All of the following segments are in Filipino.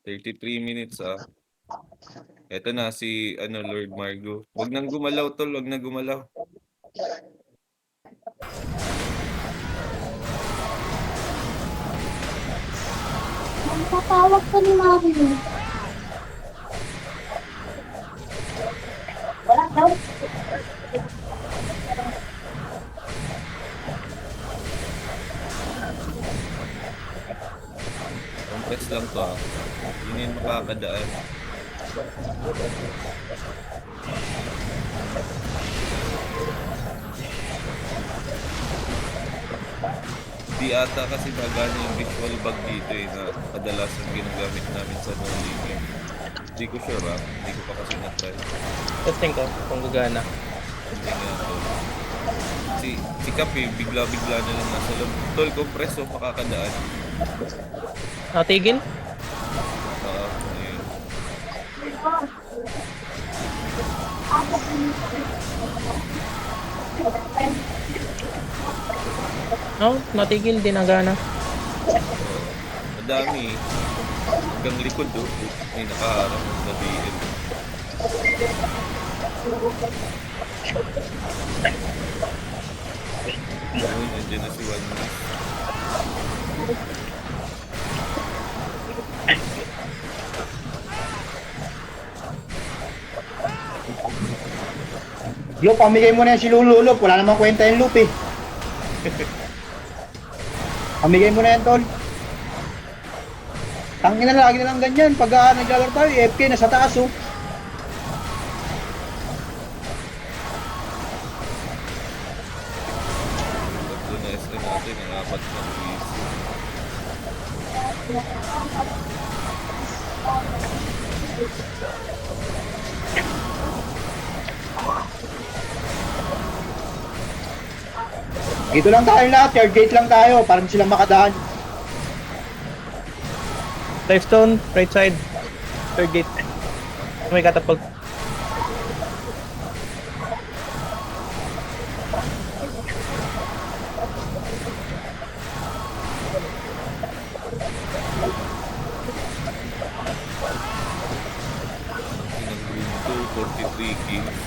33 minutes, Eto na si Lord Margo. Wag nang gumalaw tol, wag nang gumalaw. Magpapawag ko ni Mami. Wala daw. Compress lang to Hindi na makakadaan. Di ata kasi magana yung visual bag dito na kadalasan ginagamit namin sa no-living. Hindi ko sure Hindi ko pa kasi na-try. Testing ko kung gagana. Hindi nga tol. Si Kapi, bigla-bigla na lang nasa loob. Tol, compress makakadaan. Tigil? Ayun. Natigil, di nagana. Madami hanggang likod may nakaharap na BM. Ayun, nandiyan na si One Miss. Yo, pamigay mo na yan si Lululop. Wala namang kwenta yung loop eh. Pamigay mo na yan, tol. Tangin na lagi na lang ganyan. Pag naglalaro tayo, FK na sa taas oh. Tatlo na SK natin, ang apat na quiz. Dito lang tayo lahat. Third gate lang tayo. Para hindi silang makadaan. Lifestone, right side. Third gate. May catapult. Pinag-room 2, 43 kills.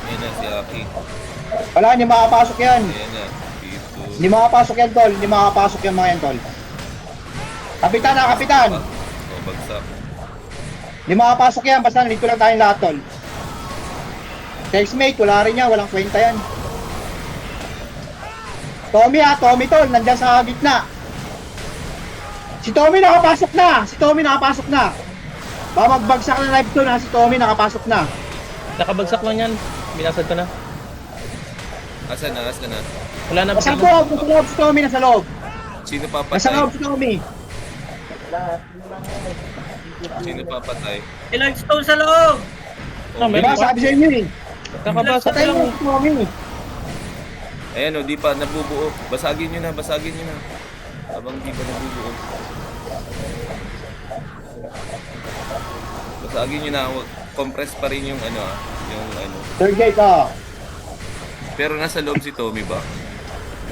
Ayan na si Aki. Wala, hindi makapasok yan. Ayan na. Dito. Hindi makapasok yan, tol. Hindi makapasok yan mga yan, tol. Kapitan na, kapitan. Bagsak. Hindi makapasok yan. Basta nandito lang tayong lahat, tol. Textmate, wala rin yan. Walang kwenta yan. Tommy Tommy, tol. Nandiyan sa gitna. Si Tommy nakapasok na. Si Tommy nakapasok na. Baka magbagsak na live to na. Si Tommy nakapasok na. Nakabagsak lang yan. Binasad ko na. Asan na? Wala na. Nasa loob. Nasa loob si Tommy. Nasa loob. Sino Nasa papatay? loob si Tommy. Sino papatay? Lifestone sa loob! Meron Diba pa? sabi sa inyo eh. Nakabasag Patay lang. mo si Tommy. Ayan di pa nabubuo. Basagin nyo na. Habang di pa nabubuo. Basagin nyo na. Compress pa rin yung Third gate Pero nasa loob si Tommy ba?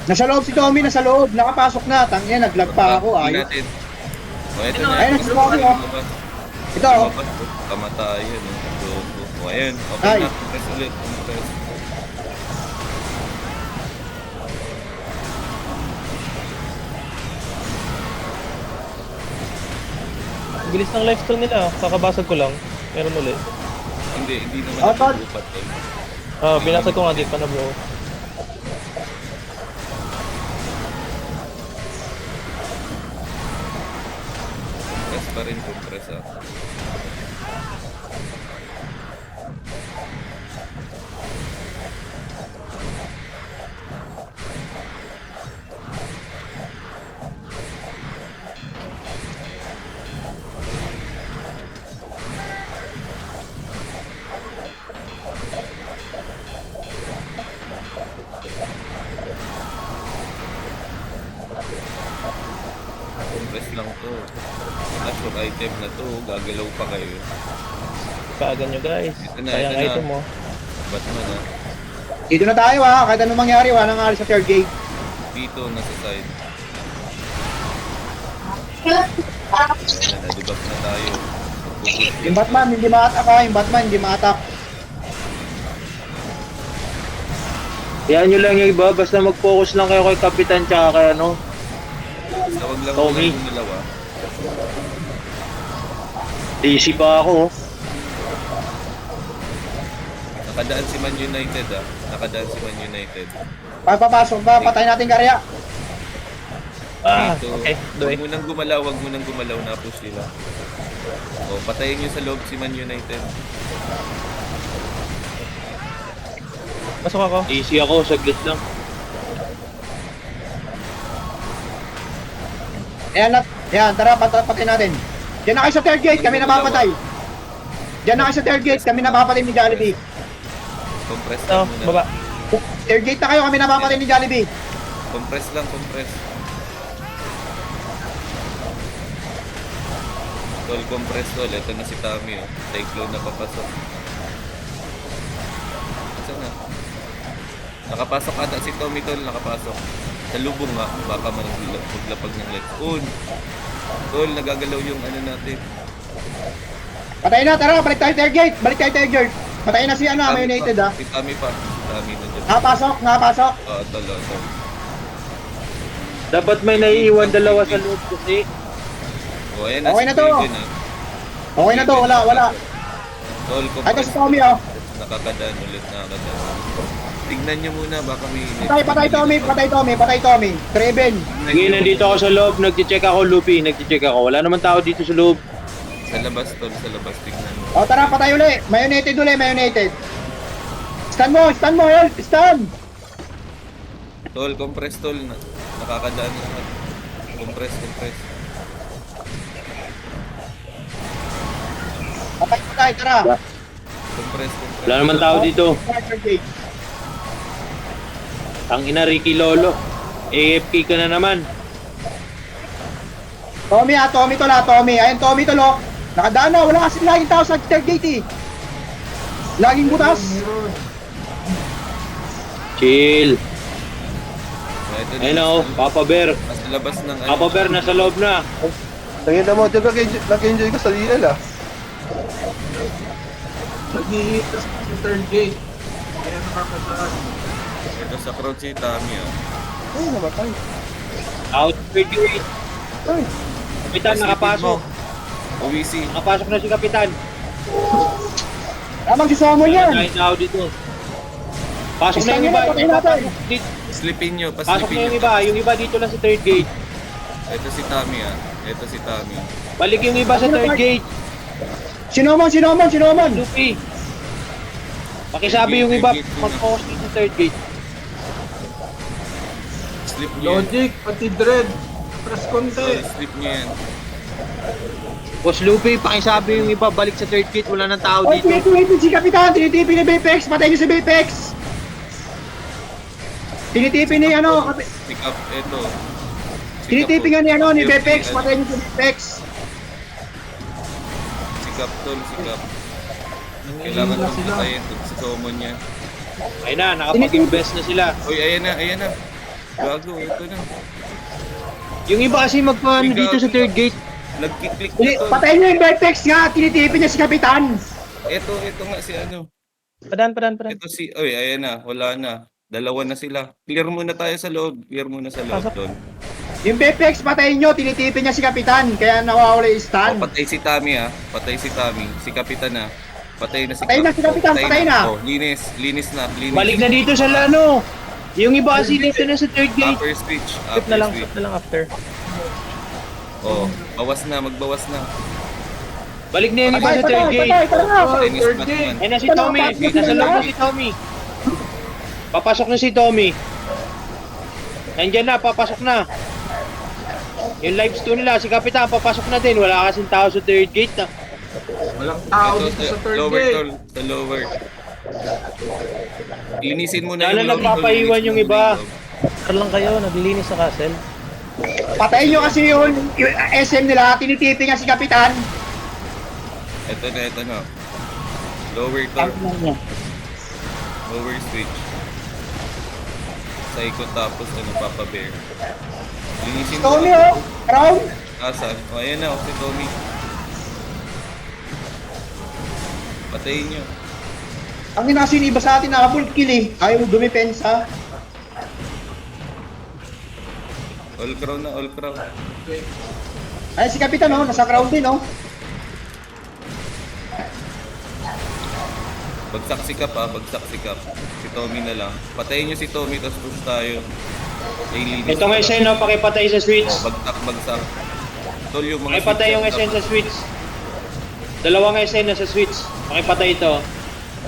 Nasa loob si Tommy. Nasa loob. Nakapasok na. Tangina, naglag pa ako. Tingnan Ayos. natin. Ito na. Ayun, si Tommy Ito Kamatayan. Ayun. Okay Ay. na. Compress ulit. Compress. Bilis ng lifestone nila. Kakabasag ko lang. Meron ulit. Hindi naman Tol. nabubupat. Binasag ko nga di pa na bro. Compress pa rin. Compress yung item na to. Gagalaw pa kayo. Kaagan nyo guys. Ito na, Sayang ito na. item mo. Batman ha. Dito na tayo ha, kahit anong mangyari, walang alis sa third gate. Dito, nasa side. Ayan na, nadubak na tayo. Yung Batman, hindi ma-attack ha, yung Batman, hindi ma-attack. Yan nyo lang yung iba, basta mag-focus lang kayo kay Kapitan tsaka kay ano. Basta wag lang Tommy. gumalaw ha. DC pa ako. Nakadaan si Man United ha. Nakadaan si Man United. Pagpapasok ba, patayin natin karya. Ah, Dito, okay. Doy. wag mo nang gumalaw na push sila. O, patayin nyo sa loob si Man United. Pasok ako. DC ako, saglit lang. Ayan, tara, patayin natin. Diyan na kayo sa third gate, kami napapatay. Diyan na kayo sa third gate, kami napapatay ni Jollibee. Compress Ito, lang muna. baba. Third gate na kayo, kami napapatay ni Jollibee. Compress lang, compress. Tol, compress tol. Ito na si Tommy oh. Cyclone na papasok. Saan na? Nakapasok ata si Tommy tol, nakapasok. Sa lubong nga, baka maglapag ng lights. Tol, nagagalaw yung ano natin. Patayin na, tara, balik tayo third gate, balik tayo third gate. Patayin na si ano, Tommy United pa. ha. Si Tommy pa. Si Tommy na dyan. Nakapasok. Tol. Dapat may naiiwan dalawa sa loob kasi. Ayan na Okay si na to. Jaden, ah. Okay na to, wala. Tol, Ay, ito compress. si Tommy oh. Nakakadaan ulit, nakakadaan. Tignan nyo muna, baka may... Patay Tommy. Treven. Sige, nandito ako sa loob, nagche-check ako, Luffy, nagche-check ako. Wala naman tao dito sa loob. Sa labas, tol, sa labas, tignan mo. O tara, patay uli. May United. Stun mo, help, stun. Tol, compress, tol. Nakakadaan naman. Compress. Patay, tara. Compress. Wala naman tao dito. Tangina, Ricky Lolo. AFK ka na naman. Tommy. Ayun, Tommy tol oh. Nakadaan na, wala kasi laging tao sa third gate eh. Laging butas. Chill. Ito Ayun na oh, Papa Bear. Nasa labas ng... Papa Bear, nasa loob na. Tangin na mo, diyan nag-enjoy ko sa lila. Nag-iitas sa third gate. Kaya nakakadaan. Ito sa crowd si Tommy, oh. Ay, namatay. Out 38. Ay, Kapitan, nakapasok. OVC. Nakapasok na si Kapitan. Lamang si Somo Wala yan. tayong tao dito. Pasok na yung Isang iba. yun, patay natin. Slipin nyo, Pasok na paslipin yung nyo. iba. Yung iba dito lang sa third gate. Ito si Tommy, ah. Ito si Tommy. Balik yung iba sa third gate. Sinomon. Luffy. Pakisabi yung iba. Mag-focus dito sa third gate. Slip nyo yan. Logic, pati Dread. Press konti. Tol, slip nyo yan. Boss Luffy, pakisabi yung iba. Balik sa third gate. Wala nang tao Oy, dito. tinitipin si Kapitan, tinitipin ni Baypex, patay niyo si Baypex. Tinitipin ni ano, Pick up, ito. tinitipin nga ni ano, ni Baypex, patay niyo si Baypex. Sikap, tol, sikap. Kailangan Nanginginig itong sila. patayin sa summon niya. Ayun na, nakapag-invest na sila. Uy, ayan na. Gago, ito na. Yung iba kasi magpaano dito sa third gate. Nag-click na Tini- to. Patayin niyo yung Baypex nga, tinitipin niya si Kapitan. Ito nga si ano. Padan. Ito si, oy, ayan na, wala na. Dalawa na sila. Clear muna tayo sa loob. Clear muna sa loob, Pasok. tol. Yung Baypex, patayin niyo, tinitipin niya si Kapitan, kaya nawawala yung Oh, stun. patay si Tommy, ah. Patay si Tommy. Si Kapitan, ah. Patay na si Patay na si Kapitan, patay na. Oh, linis na. Balik na dito sa lano. Yung iba kasi dito na sa third gate. Upper switch. Skip na lang after. Oh, magbawas na. Balik na yung iba sa third gate. tara. Oh, Linis third Batman. gate. Ayun na si Tommy. Nasa loob na si Tommy. Papasok na si Tommy. Nandyan na, papasok na. Yung live stew nila, si Kapitan, papasok na din. Wala kasing tao sa third gate. Ah. Walang tao Ito, dito sa third lower, gate. tol. Sa lower. Linisin mo na Sana yung loob, tol. nagpapaiwan Linisin yung mo na iba. loob. Tara lang kayo, naglilinis sa castle. Patayin nyo kasi yung SM nila, tinitipi nga si Kapitan. Ito na. Lower to. Lower switch. Psycho tapos Papa Bear. Linisin mo. Tommy oh, Crown. Asan? O, ayan na, si Tommy. Patayin nyo. Ang inasiniba sa atin, naka-full kill eh. Ayaw dumipensa. All crown na, all crown. Ay, si Kapitan oh, nasa crown din oh. Bagsak si Cap bagsak si Cap. Si Tommy na lang. Patayin nyo si Tommy, tapos push tayo. Linis Ito nga SN, no? Pakipatay sa switch. O, bagsak. Tol, yung mga Pakipatay yung SN sa switch. Dalawang SN na sa switch. Pakipatay ito.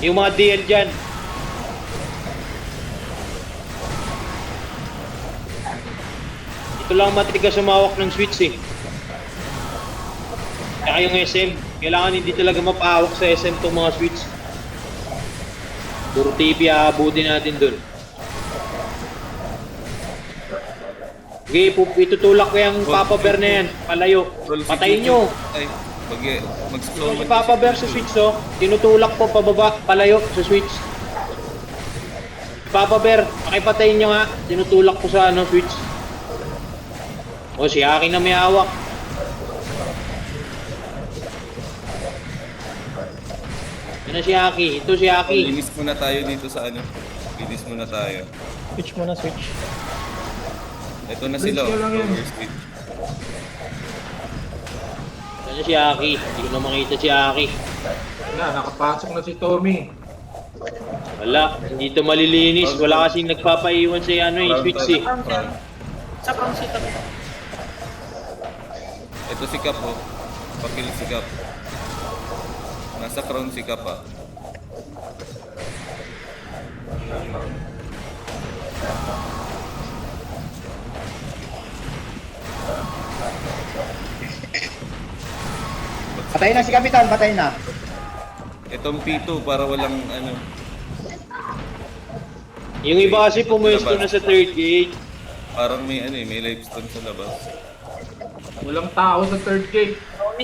Yung mga DL dyan. Ito lang matigas sumawak ng switch eh. Kaya yung SM, kailangan hindi talaga mapahawak sa SM tong mga switch. Puro TV aabutin natin dun. Okay, itutulak ko yung Papa Bear na yan. Palayo. Tol, si Patayin Chicho. nyo. Ay, mag-slow Si Papa Bear sa switch, oh. Tinutulak po pababa, palayo sa switch. Si Papa Bear, pakipatayin nyo nga. Tinutulak ko sa switch. O, si Aki na may hawak. Yan na si Aki. Ito si Aki. Linis muna tayo dito sa Linis muna tayo. Switch muna, switch. Ito na sila. Switch nyo lang yun. Lower switch. Yan na si Aki. Hindi ko na makita si Aki. Na, nakapasok na si Tommy. Wala, hindi ito malilinis. Wala kasing nagpapaiwan sa yung switch eh. Crown. Ito si Cap oh. Pakil si Cap. Nasa crown si Cap ah. Patay na si Kapitan, patay na. Itong P2 para walang Yung iba kasi pumuesto na sa third gate. parang may may livestone sa labas. Walang tao sa third gate.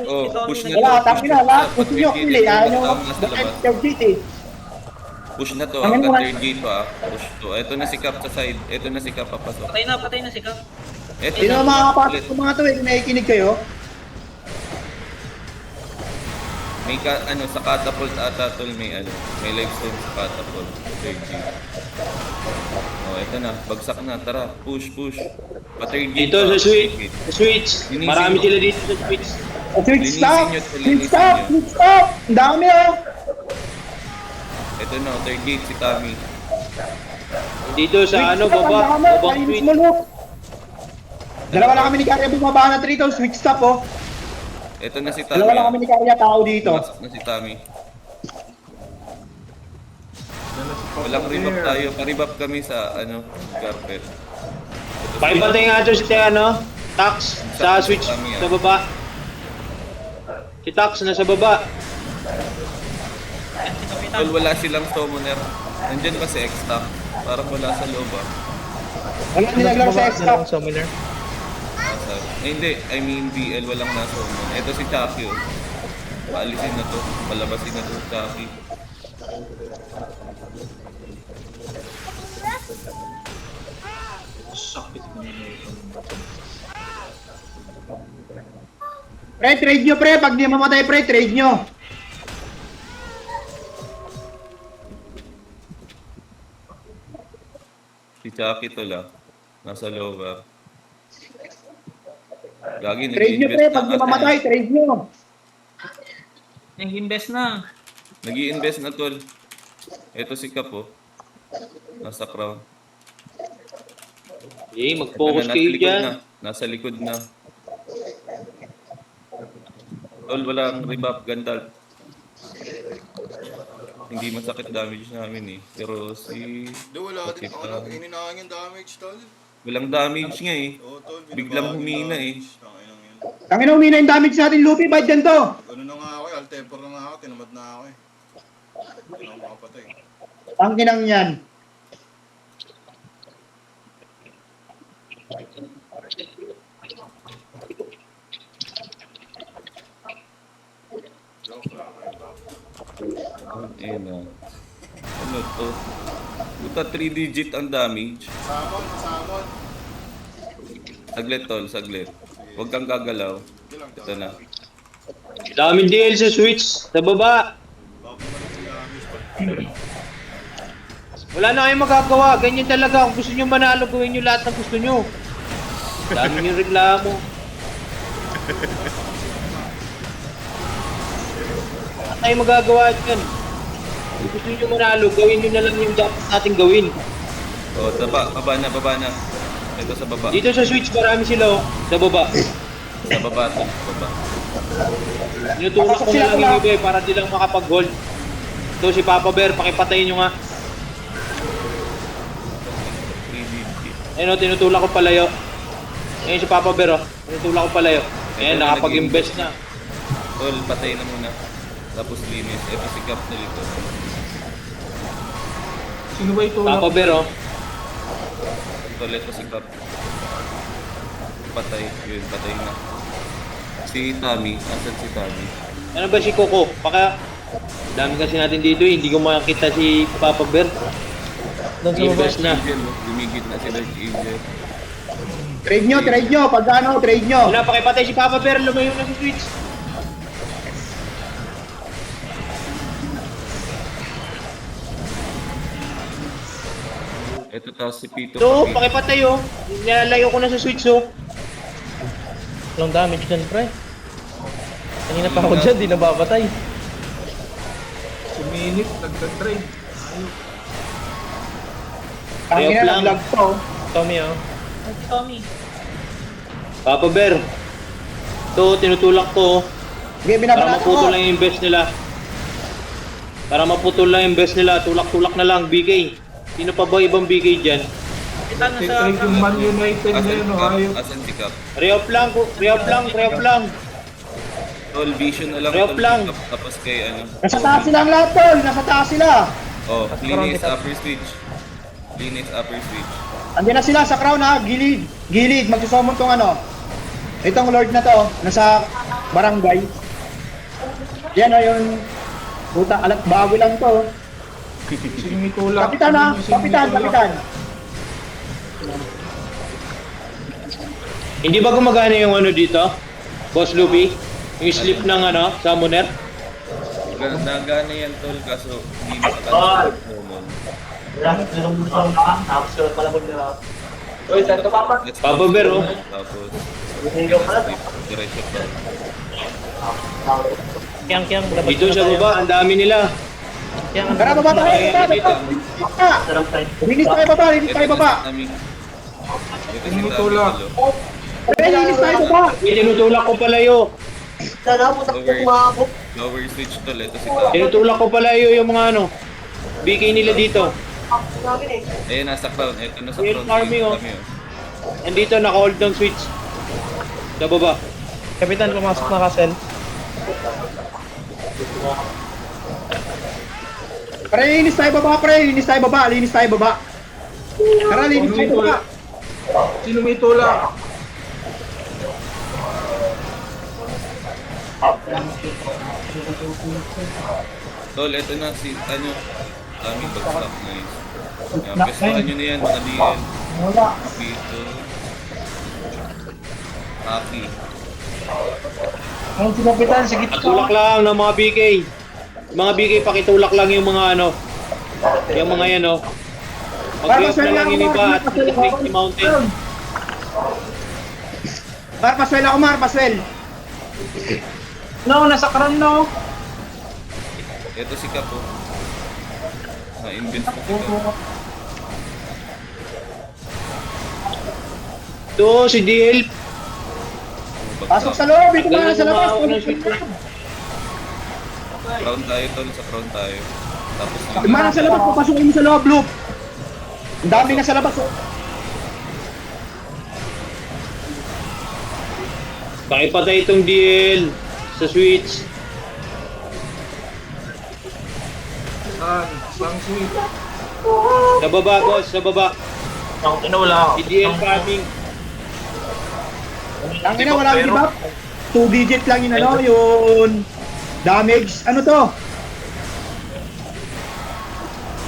Oh, push na Wala, to. tapi na, lahat. Gusto nyo kill eh. Ayaw nyo Nasa labas. mag-execute eh. Push na to, Ano hanggang mo? third gate pa. Push to. Ito na si Cap sa side. Ito na si Cap papasok. Patay na si Cap. Ito Sino na. makakapasok Ulit. sa mga to eh, kung nakikinig kayo? May sa catapult ata tol may may livestone sa catapult. Third gate. Oh, ito na. Bagsak na. Tara, push. Pa third gate. Dito pa, sa switch. third gate. Sa switch. Linisin Marami mo. sila dito sa switch. Switch Linisin stop! nyo to, Switch linisin stop! nyo. Switch stop! Ang dami oh! Ito na, third gate si Tommy. Dito sa Switch stop, baba. ang dami, Babang kainis switch. mo, Luke. Dalawa lang kami ni Karya bumaba na rito, switch stop oh. Ito na si Tommy. Dalawa lang kami ni Karya, tao dito. Pumasok na si Tommy. Yan na si Papa Walang Bear. rebap tayo. Pa-rebap kami sa carpet. Pakipatay nga ito si Tax sa switch sa baba. Si Tax na sa baba. Yan si Kapitan. Tol, wala silang summoner. Nandyan pa si X-Tac. Parang wala sa loob ah. Wala nilaglaro sa Baba na lang X-Stop. summoner. Hindi, I mean BL walang na-summon. Ito si Chucky oh. Paalisin na to. Palabasin na to si Chucky. Sakit na ito. Pre, trade nyo pre, pag di mamatay pre, trade nyo. Si Chucky to lang. Nasa lower. Lagi Trade nyo pre, pag di mamatay, trade nyo. Nag-invest na. Nag-i-invest na tol. Ito si Cap oh. Nasa crown. Eh, Ito mag-focus na, kayo nasa likod dyan. na. Nasa likod na. Tol, walang rebap, Gandalf. Hindi masakit damage namin eh. Pero si... Di wala din Bakit, ako ininangan yung damage tol. walang damage nga eh. Oo tol, Biglang humina eh. Tangin lang yun. Tangina umina yung damage natin, Luffy, ba't ganito? Ano na nga ako eh, Altemper na nga ako, tinamad na ako eh. Hindi na ako makapatay. Tanginang yan. Ayun na. Ano to? Buta 3 digit ang damage. Samon, samon. Saglit tol, saglit. Huwag kang gagalaw. Ito na. Daming DL sa switch. Sa baba. Wala na kayong magagawa. Ganyan talaga. Kung gusto nyo manalo, gawin nyo lahat ng gusto nyo. Dami yung reklamo. Wala tayong magagawa dyan. Kung gusto nyo manalo, gawin nyo na lang yung dapat natin gawin. O, baba na, baba na. Ito sa baba. Dito sa switch, marami sila oh. Sa baba. Sa baba to. Baba. Tinutulak ko na lang yung iba para di lang makapag-gold. Ito si Papa Bear, pakipatayin nyo nga. 3 digit. Ayun o, tinutulak ko palayo. Ayun si Papa Bear o, tinutulak ko palayo. Ayan, nakapag-invest na. Tol, patay na muna. Tapos linis. Ito si Cap na dito. Sino ba ito? Papa Bear o. Tol, ito si Cap. Patay. Yun, patay na. Si Tommy. Asan si Tommy? Ano ba si Coco? Dami kasi natin dito eh, hindi ko makakita si Papa Bear. Doon sa baba. Invest na. Angel, oh. Lumigit na si Dark Angel. Trade nyo. Pag ano, trade nyo. Wala, pakipatay si Papa Bear, lumayo na si Switch. Ito tapos si Pito. So, pakipatay o. Nilalayo ko na sa Switch o. Long damage dyan, pre. Kanina pa ako dyan, di nababatay. Suminit, nagka-trade. Ang Reof ina, lang. nag-lag to. Tommy, oh. Papa Bear. Ito, tinutulak ko. Sige, Para binabanat maputol ko. lang yung invest nila. Para maputol lang yung invest nila. Tulak-tulak na lang, BK. Sino pa ba ibang BK dyan? Trade yung Man United na Asan yun, si oh, Cap? ayaw. Asan si Cap? Reof lang, reof lang. Tol, vision na lang. Reof tol, lang. si Cap. Tapos kay ano. Nasa taas sila ang lahat, tol. Nasa taas sila. Oh, linis upper switch. Linis upper switch. Andiyan na sila sa crown ha. Gilid. Gilid. Magsusumon tong ano. Itong lord na to. Nasa barangay. Yan o yung... Puta, alat bago lang to. Sino may tulak? Kapitan ha. Sino may Kapitan, tulak? kapitan. Hindi ba gumagana yung ano dito? Boss Luby? Yung slip ng ano, summoner? Nagana yan tol, kaso hindi makakalaman ng hormone. Let's go. Papa Bear, oh. Tapos, diretso pa. Kiyang, dapat Dito sa baba, ang dami nila. Kiyang, Tara, baba tayo. Linis tayo baba. Linis tayo baba. Ito Sino si may tulak? Tami, Pre, linis tayo baba. Tinutulak ko palayo. lower switch tol, ito si Tami. Tinutulak ko palayo yung mga ano. BK nila dito. Ayun, nasa crown. Ito na sa Ayun, crown. army, oh. Tami, Nandito, naka-hold ng switch. Sa baba. Kapitan, pumasok na Castle. Pre, linis tayo baba, pre. Linis tayo baba. Linis tayo baba. Tara, linis tayo baba. Sino may tulak? Tol, ito na si ano. Tami, bagsak. Nice. Yan, pestuhan nyo na yan, mga DL. Wala. Pito. Aki. Ayun si kapitan. Sige. Tulak lang ng mga BK. Mga BK, pakitulak lang yung mga ano. Yung mga yan, oh. Mag-reoff na lang yung iba at take si Mountain. Mar, paswell ako, Mar. Paswell. No, nasa karan no. Ito si Cap, oh. Na-invest ko si Cap. Ito, si DL. Pasok sa loob. Ito na sa labas. Ganun yung mga Crown tayo, tol. Sa crown tayo. Tapos Mar, sa labas. Papasukin mo sa loob, loop. Ang dami na sa labas. Oh. Pakipatay itong DL sa switch. Saan? Saan sweet? Sa baba, boss. Sa baba. Ang inula. Si DL farming. Ang ina, walang debuff. 2 digit lang yun, ano, yung damage. Ano to?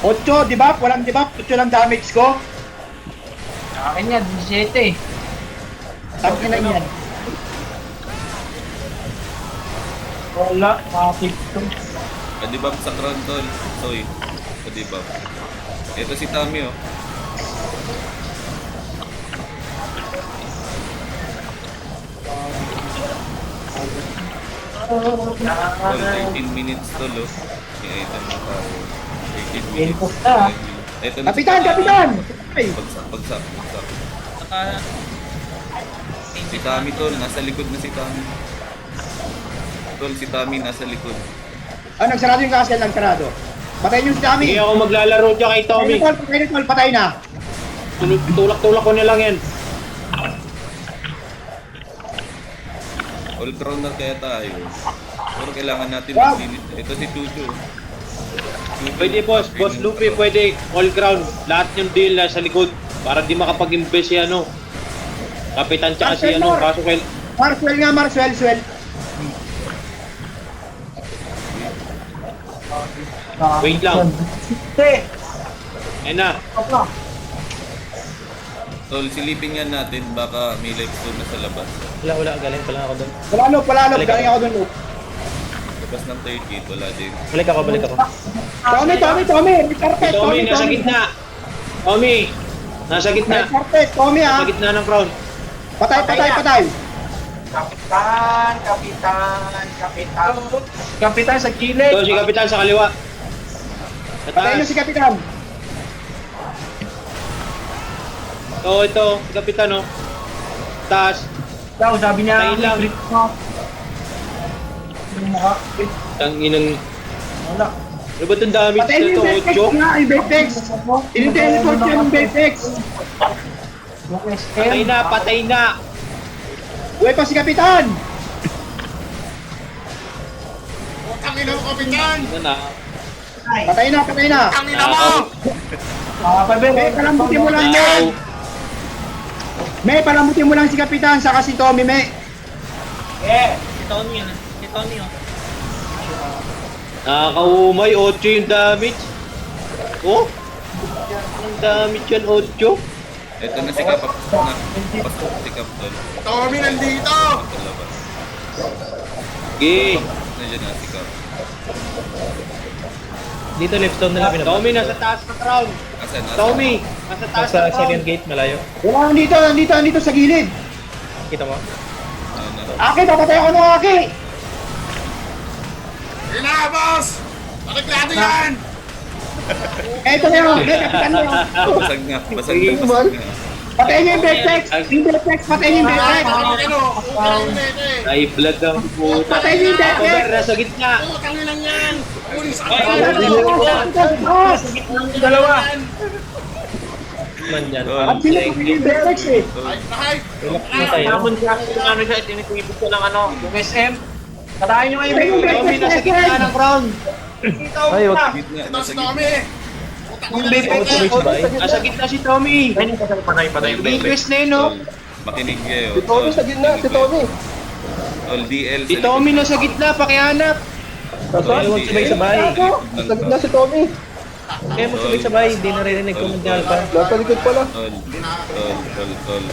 8 debuff, walang debuff. 8 lang damage ko. Akin yan, 17. Tangin na yan. Wala, kapit to. Kadibab sa crown tol. Soy. Kadibab. Ito si Tommy oh. Tol, 13 minutes tol oh. Yung item na tayo. 13 minutes. Input na. Ito na Kapitan, si kapitan! Ay, Bagsak. Si Tommy tol, nasa likod na si Tommy. Tol, si Tommy nasa likod. nagsarado yung castle, nagsarado. Patayin yung si Tommy. Hindi ako maglalaro dyan kay Tommy. Patay na tol, patay na. Tulak-tulak ko na lang yan. All crown na kaya tayo. Pero kailangan natin Wow. mag-limit. Ito si Chucho. Pwede boss Luffy, pwede all ground. Lahat yung deal na sa likod. Para di makapag-invest si ano. Kapitan tsaka si ano. Kaso kay... Marswell nga, Marswell. Wait lang. Ayun na. Tol, silipin nga natin. Baka may live stone na sa labas. Wala, galing pa lang ako doon. Palalo, galing ako dun. Labas ng 30, wala din. Balik ako. Tommy, may carpet, Tommy, nasa gitna. Tommy, nasa May gitna. carpet, Tommy Nasa ah. gitna ng crown. Patay. Kapitan. Kapitan sa gilid. Ito si Kapitan sa kaliwa. Sa Patay na taas. si Kapitan. Ito, si Kapitan oh. Taas. Daw, sabi niya, Tayo lang. crit mo. Yung mukha. Tanginang... Wala. Ano ba itong damage Patay na na ito? yung Vertex 8? nga, yung Vertex. Ini-teleport siya yung Vertex. Yung SM. Patay na. Uy pa si Kapitan. Tangin mo, kapitan! Ano na? Patay na. Tangin mo! May palambutin mo lang yan. May palambutin mo lang si Kapitan, saka si Tommy, may. Nakakaumay, 8 yung damage. Oh? Ang damage yan, 8. Ito na si Kap. Pasok si Kap tol. Tommy nandito! Sa labas. Okay. Nandiyan na si Kap. Dito left stone nila pinapasok. Tommy, nasa taas ng crown. Asan? Tommy, nasa taas Sa ng crown. second gate, malayo. Wala, nandito sa gilid. Kita mo? Aki, papatay ako ng Aki. Sige na, boss! Pakiklado yan! Eto na yun, may Kapitan na yun. Basag nga. Patayin niyo yung Vertex. Yung Vertex, patayin niyo yung Vertex. Ano? Utang na ito eh! Ay, blood ang puta. Patay niyo yung Over, Vertex. nasa gitna. Utangin lang yan! Ulis! Dalawa. Man dyan. At sila patayin yung Vertex eh. Ay, nakay! Ano tayo? Namon siya kung ano siya, tinitibig ko ng ano, yung SM. Katayin nyo ngayon. Patay yung Tommy, nasa Vertex. gitna ng crown. Ay, wag. Gitna. Ito Nasa si gitna. Tommy! Yung Bepex. Nasa gitna si Tommy. Patay yung Bepex. Request na yun, no? Tol, makinig kayo. Si Tommy sa gitna, si Tommy. Tol, DL. Si Tommy nasa gitna, pakihanap. Ay, huwag sabay-sabay. Sa gitna si Tommy. Kaya mo sabay-sabay, hindi naririnig ko mag pa. Nasa likod pala. Tol.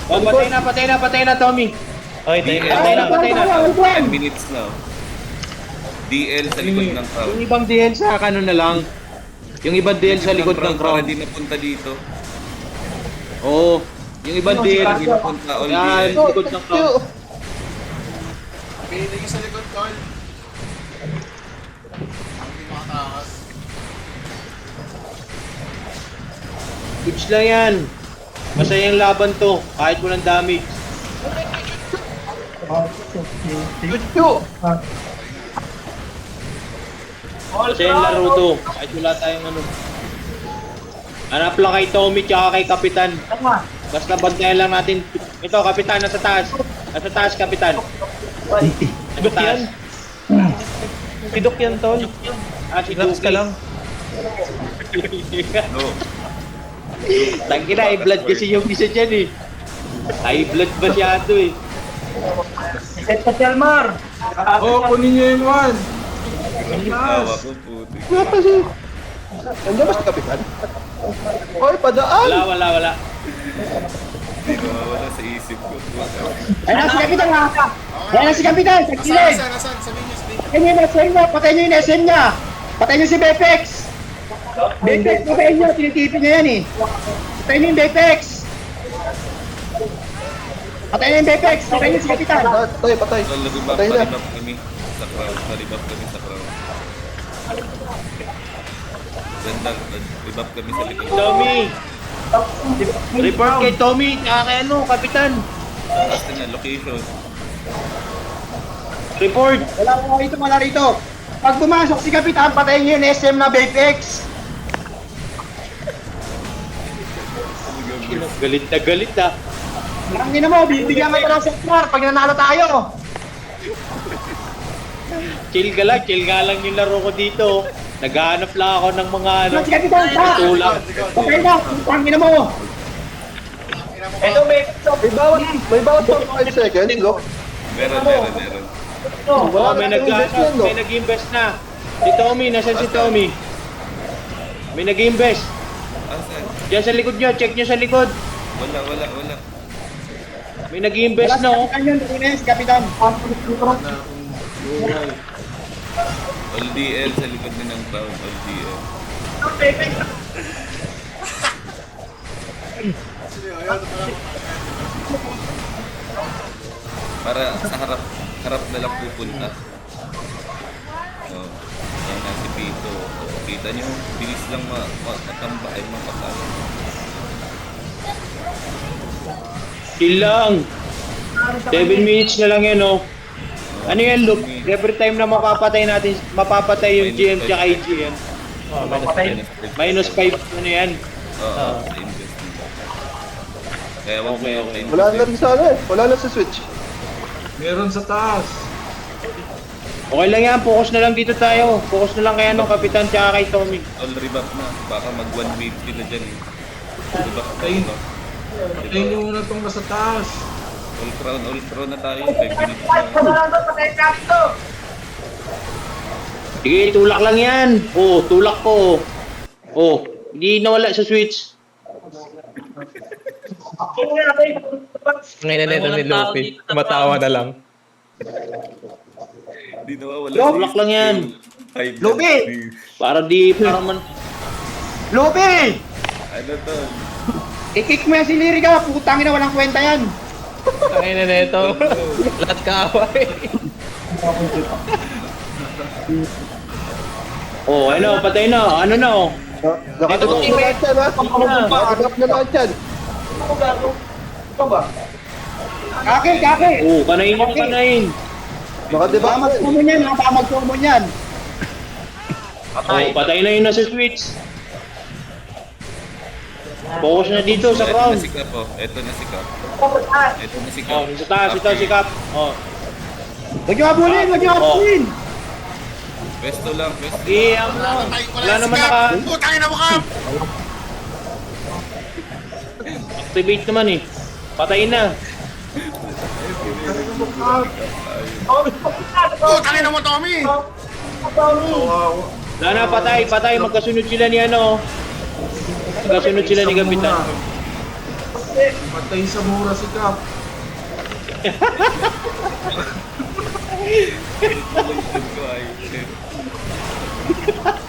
Oh, patay na, Tommy. Okay, tayo. Patay na. 10 minutes na. DL sa likod ng crowd. Yung ibang DL sa ano na lang. Yung ibang DL sa likod ng Para crown. di napunta dito. Oo. Yung ibang DL. Di napunta all Yan, DL. likod ng crown. Pinig sa likod, Tol. Ang pinakatakas. Gibbs lang yan. Masayang laban to. Kahit walang damage. Masayang laro to. Kahit wala tayong ano. Hanap lang kay Tommy tsaka kay Kapitan. Basta bantayan lang natin. Ito, Kapitan, nasa taas. Nasa taas, Kapitan. Nasa Pidok yan. taas. Pidok yan, tol. Si Relax ka Tuki. lang. No. Tangina, high blood kasi yung isa dyan eh. High blood masyado eh. Set pa si Almar. Oh, kunin niyo yung one. Tawa ko, puti. Nga kasi. Nandiyan ba si Kapitan? Oy, padaan! Wala. Hindi nawawala sa isip ko. Ayun na si Kapitan ha. Ayun na si Kapitan. Sa kilid. Nasaan? Sabihin niyo, sabihin niyo. Patayin niyo yung SM niya. Patayin niyo yung SM niya. Patayin niyo si Bepex. Bepex, patayin niyo. Tinitipin niya yan eh. Patayin niyo yung Bepex. Patayin niyo yung Bepex. Patayin niyo si Kapitan. Patay, patay. Tol, rebuff Patay na. kami sa crowd. Rebuff kami sa crowd. Ganda, rebuff kami sa likod. Tommy! Report kay Tommy, kay ano, Kapitan. Basta nga, location. Report! Wala rito. Pag pumasok si Kapitan, patayin niyo yung SM na Bepex. Galit na galit ah. Ang ina mo, bibigyan ka ng sektor pag nanalo tayo. Chill ka lang yung laro ko dito. Naghahanap lang ako ng mga ano. Si Kapitan, Tulak. patay na. Ang ina mo. Ito, may May bawat 45 seconds, look. Meron. Oh, may nag-invest yan, no? nag-invest na. Si Tommy, nasan si Tommy? May nag-invest. Asan? Diyan sa likod nyo, check nyo sa likod. Wala. May nag-invest na oh. Kapitan yun, dali na yun, si Kapitan. All DL sa likod na ng crowd. All DL. Para sa harap na lang pupunta. Oh, yan na si Pito. Oh, kita nyo, bilis lang makatamba ay makatalo. Chill lang. 7 minutes na lang yan oh. Ano yan, Luke? Every time na mapapatay yung GM tsaka AGM. Oh, Minus 5 ano yan. Oo, sa investment. Kaya wag mo yung Wala na rin sana eh. Wala na sa Switch. Meron sa taas. Okay lang yan, focus na lang dito tayo. Focus na lang kay ano, Kapitan tsaka kay Tommy. all rebuff na. Baka mag 1 wave sila dyan eh. Rebuff. Patayin niyo muna itong nasa taas. All crown na tayo. 5 minutes na. Sige, tulak lang yan. Oh, tulak ko. Oh, hindi nawala sa switch. Ngayon na nito ni Luffy. Tumatawa na lang. Hindi nawawala. Tulak lang yan. Lupi! Para man. Lupi! Ano to? I-kick mo yan si Lyrica. Putangin na walang kwenta yan. Ngayon na nito. Lahat kaaway. Oh, ano, patay na. Ano na oh. Nakadibak na lahat yan, ha? Nakadibak na lahat yan. Kaki! Oh, kanain. Nakadibak na yan. Pamagsumo niyan, ha? Pamagsumo niyan. Oh, patay na yun na sa switch. Focus na dito sa Ito na crown. si Cap oh. Ito na si Cap. Oh, sa taas, ito si Cap. Oh. Huwag niyo abulin! Pwesto lang. Iyam lang. Wala naman Putangin na mo ka! activate naman eh. Patay na. Putangin na mo, Tommy! Wala na, patay. Magkasunod sila ni ano. Magkasunod sila ni Kapitan. Patay sa mura si Cap.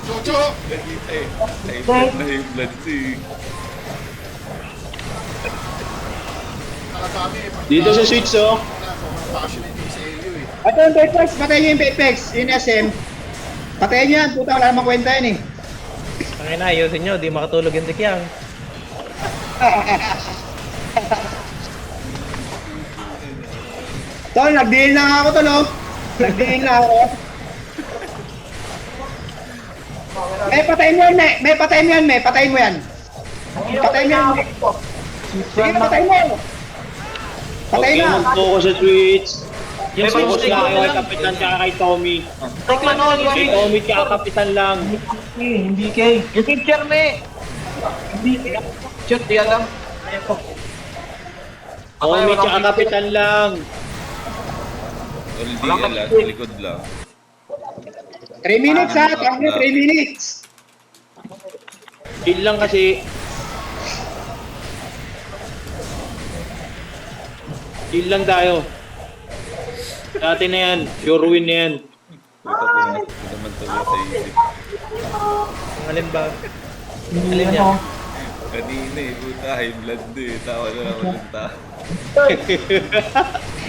Jojo! Ay, blood si. Dito sa switch oh. Passionate yung sa Elio eh. Ito yung Bepex, patayin niyo yung Bepex, yung SM. Patayin niyo yan, puta, wala namang kwenta yan eh. Ngayon na, ayusin nyo. Di makatulog yung tikyang. Tol, nag-deal na ako tol, oh. Nag-deal na ako. Patayin mo yan, patayin mo yan. Sige na, patayin mo. Patay Okay, na. mag-focus sa switch. Yung Focus switch lang na kay lang. Kapitan tsaka kay Tommy. Kay Tommy tsaka Kapitan lang. Hindi kay. Yung teacher me. Hindi kay. Shoot, di alam. Tommy tsaka Kapitan lang. All DL sa likod lang. 3 minutes ha, Tommy, 3 minutes. Chill lang kasi. Chill lang tayo. Dati na yan. Sure win na yan. Puta pumasok ko naman tuloy sa isip. Ang alin ba? Alin niya? Kanina eh, puta, high blood eh. Tawa na ako ng tao.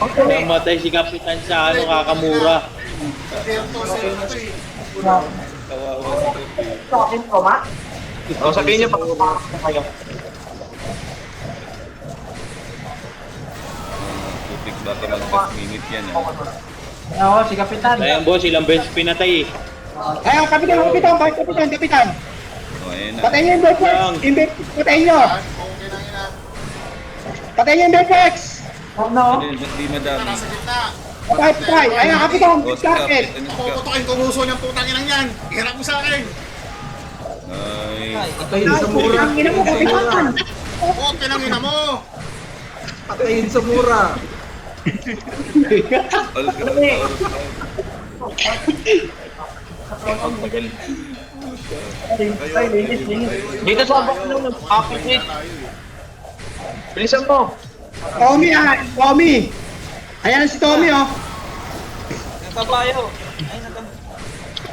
Namatay si Kapitan sa ano, Kakamura. Kawawa si Kapi. O, sabihin niyo pag kayo. Putik baka mag-last minute yan ah. Oo, si Kapitan. Ayan boss, ilang beses pinatay eh. Ayun, kapitan. O, ayan na. Patayin niyo yung Vertex. Patayin niyo. Okay lang yun ah. Patayin niyo yung Vertex. No. Ano yun, ba't di madami? Nasa gitna. Patay. Ayun, kapitan. O, Scarlet. ano si Cap? Puputukin ko muso niyang putang inang yan. Hirap mo sa akin. Ay, Patayin sa mura. Ang ina mo, kapitan. Okay lang ina mo. Patayin sa mura. all ka. Dito sa abang ng pocket hit. Bilisan mo. Tommy. Ayan si Tommy oh. Nagpapayo.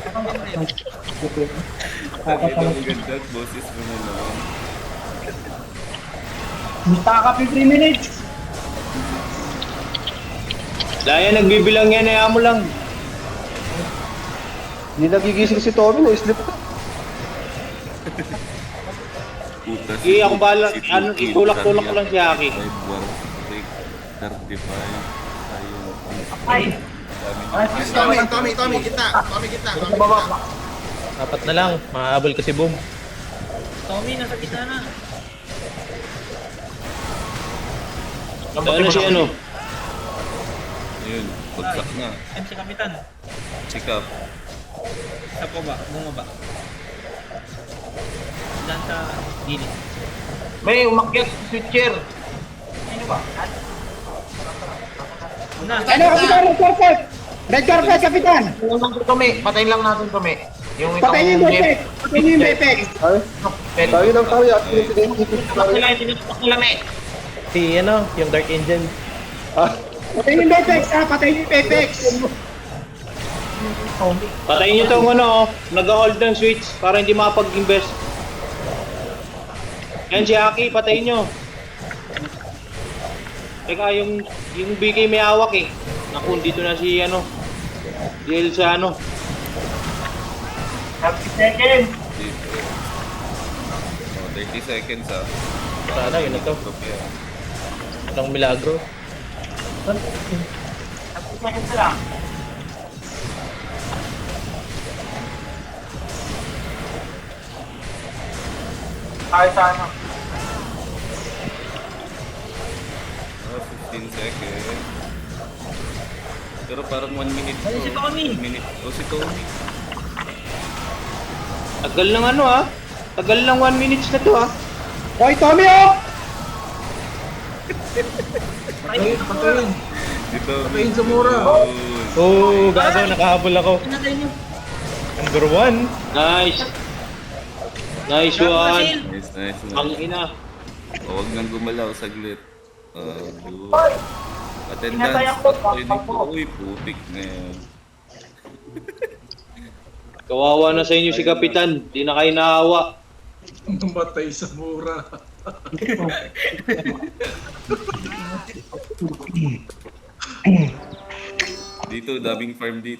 Ang ganda at boses mo na naman. Basta 3 minutes. Daya nagbibilang yan, ayaw mo lang. Hindi nagigising si Tommy, na-sleep ka. Puta Sige, ako bahala. Ano, itulak-tulak ko lang si Aki. 5 war break, 35. Ay. Ayun. Tommy, gitna. Tommy, gitna. Apat na lang. Maaabol kasi boom. Ano si ano? Ayun, bagsak na. Si Kapitan. Sikap. Sa baba, bumaba. Diyan sa gilid. May umakyat sa switcher. Una, Ano, kapitan, red carpet. Red carpet, kapitan. Patayin lang natin Tome. Yung Patayin yung Vertex. Patayin yung Vertex. Tayo lang tayo at pinipigay. Tinutok nila me. Si ano, yung Dark Engine. Patayin yung Vertex ha. Patayin yung Vertex. Patayin nyo itong ano, nag-hold ng switch para hindi makapag-invest. Yan si Aki, patayin nyo. Teka, yung BK may hawak eh. Naku, dito na si ano, si Elsa ano. 30 seconds. 30 seconds ah. Sana, yun na to. Group yan. Anong milagro? 30 seconds lang. Ay, sana. 15 seconds. Pero parang 1 minute to. si Tommy. 1 minute. O si Tommy. Tagal ng ano ah. Tagal ng 1 minutes na to ah. Hoy, Tommy oh. Patayin. Si Tommy. Patayin sa mura. Oh, gago, nakahabol ako. pinatay niyo. Number 1. Nice. Nice one. Nice, nice. Ang ina. O, huwag nang gumalaw saglit. Good. Pinatay Attendance. ako. Training po. Uy, putik na yan. Kawawa na sa inyo si Kapitan. Di na kayo naawa. Mamatay sa mura. Dito, dubbing farm dito.